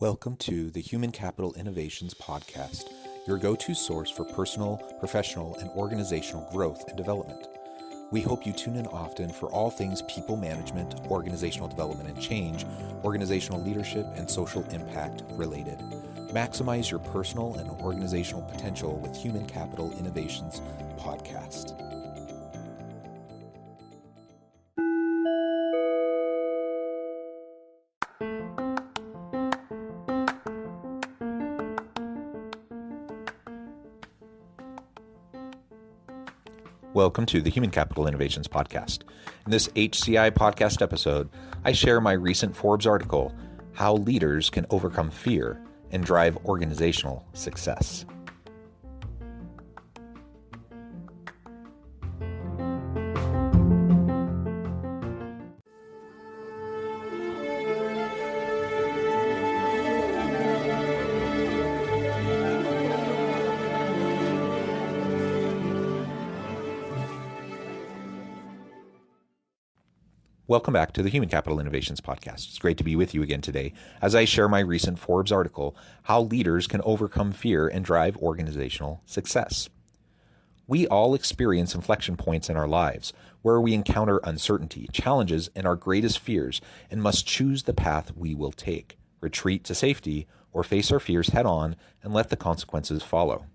Welcome to the Human Capital Innovations Podcast, your go-to source for personal, professional, and organizational growth and development. We hope you tune in often for all things people management, organizational development and change, organizational leadership, and social impact related. Maximize your personal and organizational potential with Human Capital Innovations Podcast. Welcome to the Human Capital Innovations Podcast. In this HCI podcast episode, I share my recent Forbes article, How Leaders Can Overcome Fear and Drive Organizational Success. Welcome back to the Human Capital Innovations Podcast. It's great to be with you again today as I share my recent Forbes article, How Leaders Can Overcome Fear and Drive Organizational Success. We all experience inflection points in our lives where we encounter uncertainty, challenges, and our greatest fears and must choose the path we will take, retreat to safety, or face our fears head on and let the consequences follow.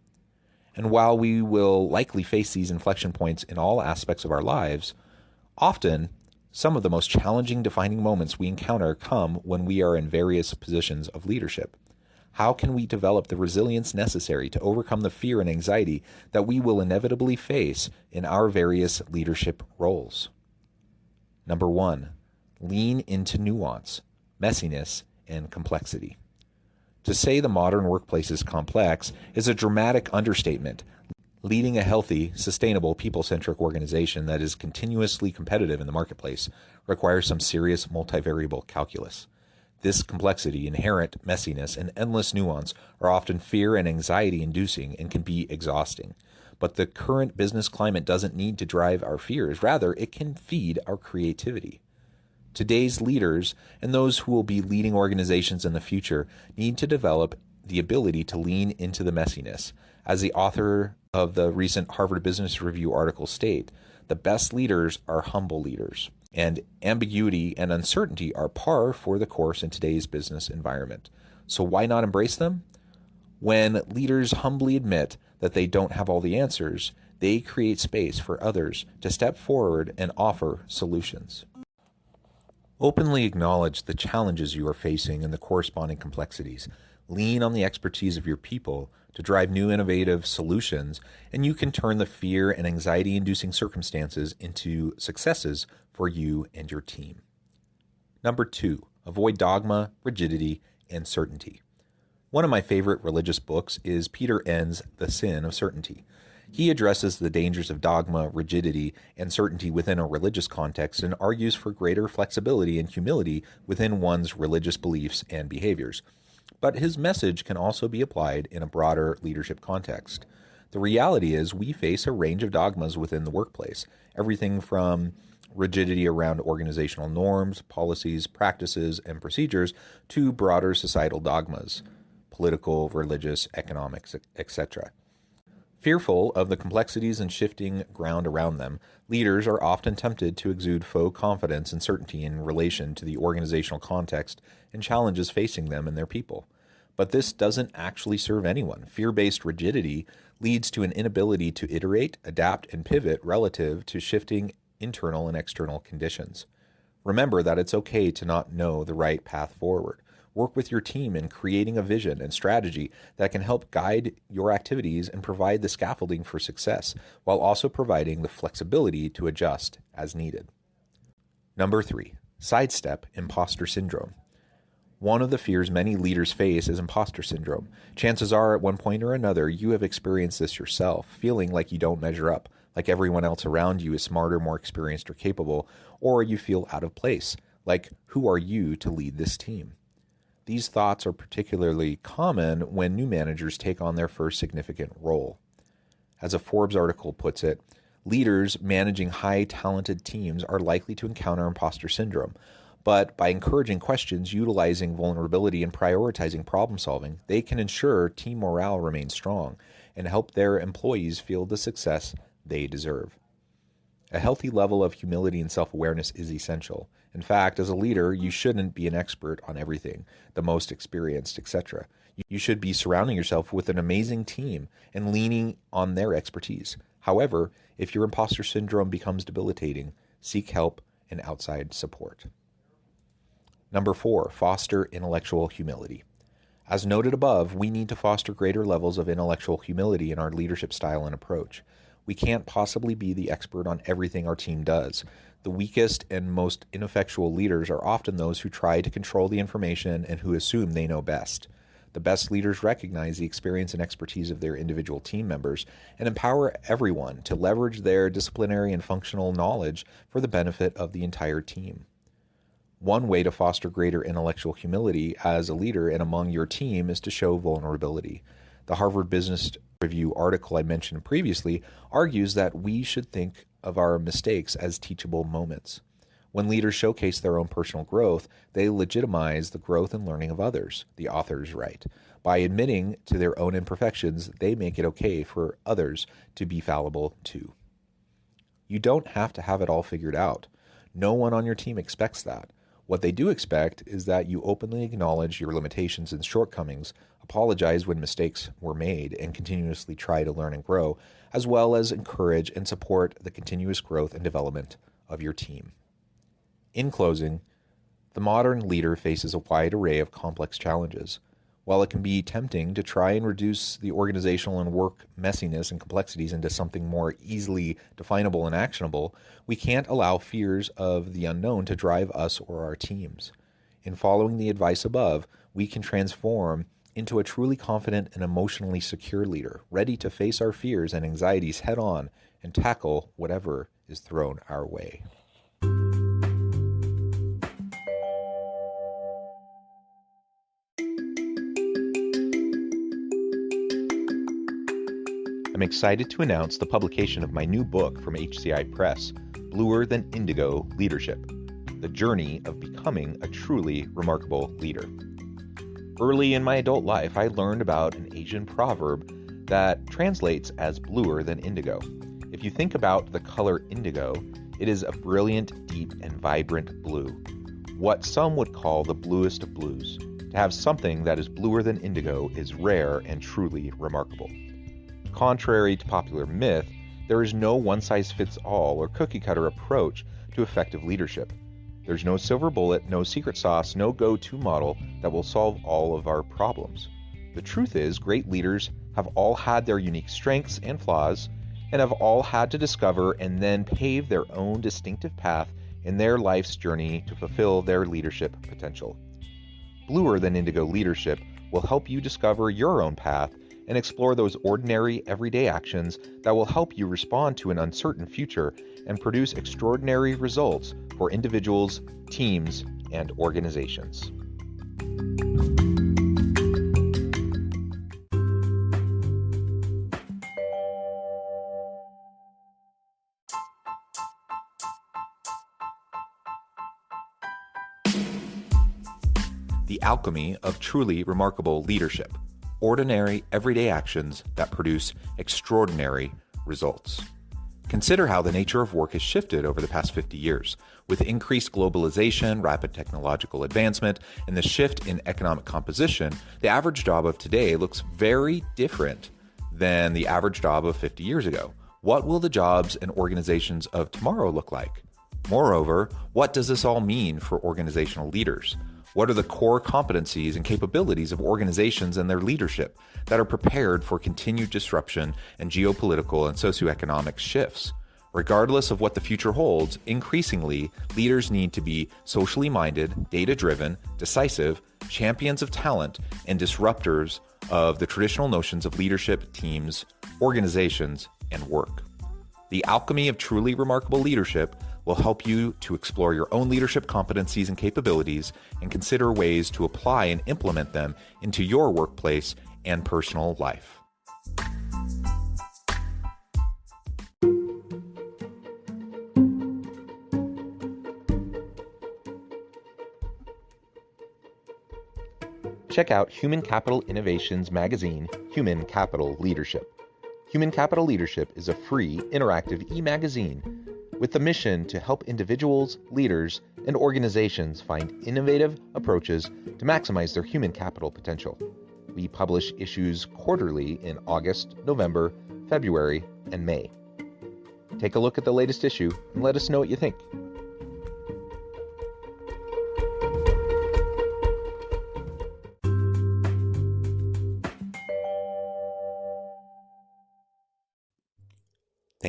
And while we will likely face these inflection points in all aspects of our lives, often some of the most challenging defining moments we encounter come when we are in various positions of leadership. How can we develop the resilience necessary to overcome the fear and anxiety that we will inevitably face in our various leadership roles? Number 1, lean into nuance, messiness, and complexity. To say the modern workplace is complex is a dramatic understatement. Leading a healthy, sustainable, people-centric organization that is continuously competitive in the marketplace requires some serious multivariable calculus. This complexity, inherent messiness, and endless nuance are often fear and anxiety-inducing and can be exhausting. But the current business climate doesn't need to drive our fears. Rather, it can feed our creativity. Today's leaders and those who will be leading organizations in the future need to develop the ability to lean into the messiness. As the author of the recent Harvard Business Review article state, the best leaders are humble leaders, and ambiguity and uncertainty are par for the course in today's business environment. So why not embrace them? When leaders humbly admit that they don't have all the answers, they create space for others to step forward and offer solutions. Openly acknowledge the challenges you are facing and the corresponding complexities. Lean on the expertise of your people to drive new innovative solutions, and you can turn the fear and anxiety-inducing circumstances into successes for you and your team. Number 2, avoid dogma, rigidity, and certainty. One of my favorite religious books is Peter Enns' The Sin of Certainty. He addresses the dangers of dogma, rigidity, and certainty within a religious context and argues for greater flexibility and humility within one's religious beliefs and behaviors. But his message can also be applied in a broader leadership context. The reality is we face a range of dogmas within the workplace, everything from rigidity around organizational norms, policies, practices, and procedures to broader societal dogmas, political, religious, economics, etc. Fearful of the complexities and shifting ground around them, leaders are often tempted to exude faux confidence and certainty in relation to the organizational context and challenges facing them and their people. But this doesn't actually serve anyone. Fear-based rigidity leads to an inability to iterate, adapt, and pivot relative to shifting internal and external conditions. Remember that it's okay to not know the right path forward. Work with your team in creating a vision and strategy that can help guide your activities and provide the scaffolding for success, while also providing the flexibility to adjust as needed. Number 3, sidestep imposter syndrome. One of the fears many leaders face is imposter syndrome. Chances are at one point or another you have experienced this yourself, feeling like you don't measure up, like everyone else around you is smarter, more experienced, or capable, or you feel out of place, like who are you to lead this team? These thoughts are particularly common when new managers take on their first significant role. As a Forbes article puts it, leaders managing high-talented teams are likely to encounter imposter syndrome, But by encouraging questions, utilizing vulnerability, and prioritizing problem solving, they can ensure team morale remains strong and help their employees feel the success they deserve. A healthy level of humility and self-awareness is essential. In fact, as a leader, you shouldn't be an expert on everything, the most experienced, etc. You should be surrounding yourself with an amazing team and leaning on their expertise. However, if your imposter syndrome becomes debilitating, seek help and outside support. Number 4, foster intellectual humility. As noted above, we need to foster greater levels of intellectual humility in our leadership style and approach. We can't possibly be the expert on everything our team does. The weakest and most ineffectual leaders are often those who try to control the information and who assume they know best. The best leaders recognize the experience and expertise of their individual team members and empower everyone to leverage their disciplinary and functional knowledge for the benefit of the entire team. One way to foster greater intellectual humility as a leader and among your team is to show vulnerability. The Harvard Business Review article I mentioned previously argues that we should think of our mistakes as teachable moments. When leaders showcase their own personal growth, they legitimize the growth and learning of others, the authors write. By admitting to their own imperfections, they make it okay for others to be fallible too. You don't have to have it all figured out. No one on your team expects that. What they do expect is that you openly acknowledge your limitations and shortcomings, apologize when mistakes were made, and continuously try to learn and grow, as well as encourage and support the continuous growth and development of your team. In closing, the modern leader faces a wide array of complex challenges. While it can be tempting to try and reduce the organizational and work messiness and complexities into something more easily definable and actionable, we can't allow fears of the unknown to drive us or our teams. In following the advice above, we can transform into a truly confident and emotionally secure leader, ready to face our fears and anxieties head on and tackle whatever is thrown our way. I'm excited to announce the publication of my new book from HCI Press, Bluer Than Indigo Leadership: The Journey of Becoming a Truly Remarkable Leader. Early in my adult life, I learned about an Asian proverb that translates as bluer than indigo. If you think about the color indigo, it is a brilliant, deep, and vibrant blue, what some would call the bluest of blues. To have something that is bluer than indigo is rare and truly remarkable. Contrary to popular myth, there is no one-size-fits-all or cookie-cutter approach to effective leadership. There's no silver bullet, no secret sauce, no go-to model that will solve all of our problems. The truth is, great leaders have all had their unique strengths and flaws, and have all had to discover and then pave their own distinctive path in their life's journey to fulfill their leadership potential. Bluer Than Indigo Leadership will help you discover your own path and explore those ordinary, everyday actions that will help you respond to an uncertain future and produce extraordinary results for individuals, teams, and organizations. The alchemy of truly remarkable leadership. Ordinary, everyday actions that produce extraordinary results. Consider how the nature of work has shifted over the past 50 years. With increased globalization, rapid technological advancement, and the shift in economic composition, the average job of today looks very different than the average job of 50 years ago. What will the jobs and organizations of tomorrow look like? Moreover, what does this all mean for organizational leaders? What are the core competencies and capabilities of organizations and their leadership that are prepared for continued disruption and geopolitical and socioeconomic shifts? Regardless of what the future holds, increasingly, leaders need to be socially minded, data-driven, decisive, champions of talent, and disruptors of the traditional notions of leadership, teams, organizations, and work. The alchemy of truly remarkable leadership will help you to explore your own leadership competencies and capabilities and consider ways to apply and implement them into your workplace and personal life. check out Human Capital Innovations magazine, Human Capital Leadership. Human Capital Leadership is a free, interactive e-magazine with the mission to help individuals, leaders, and organizations find innovative approaches to maximize their human capital potential. We publish issues quarterly in August, November, February, and May. Take a look at the latest issue and let us know what you think.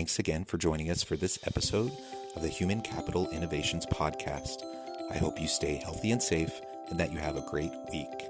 Thanks again for joining us for this episode of the Human Capital Innovations Podcast. I hope you stay healthy and safe and that you have a great week.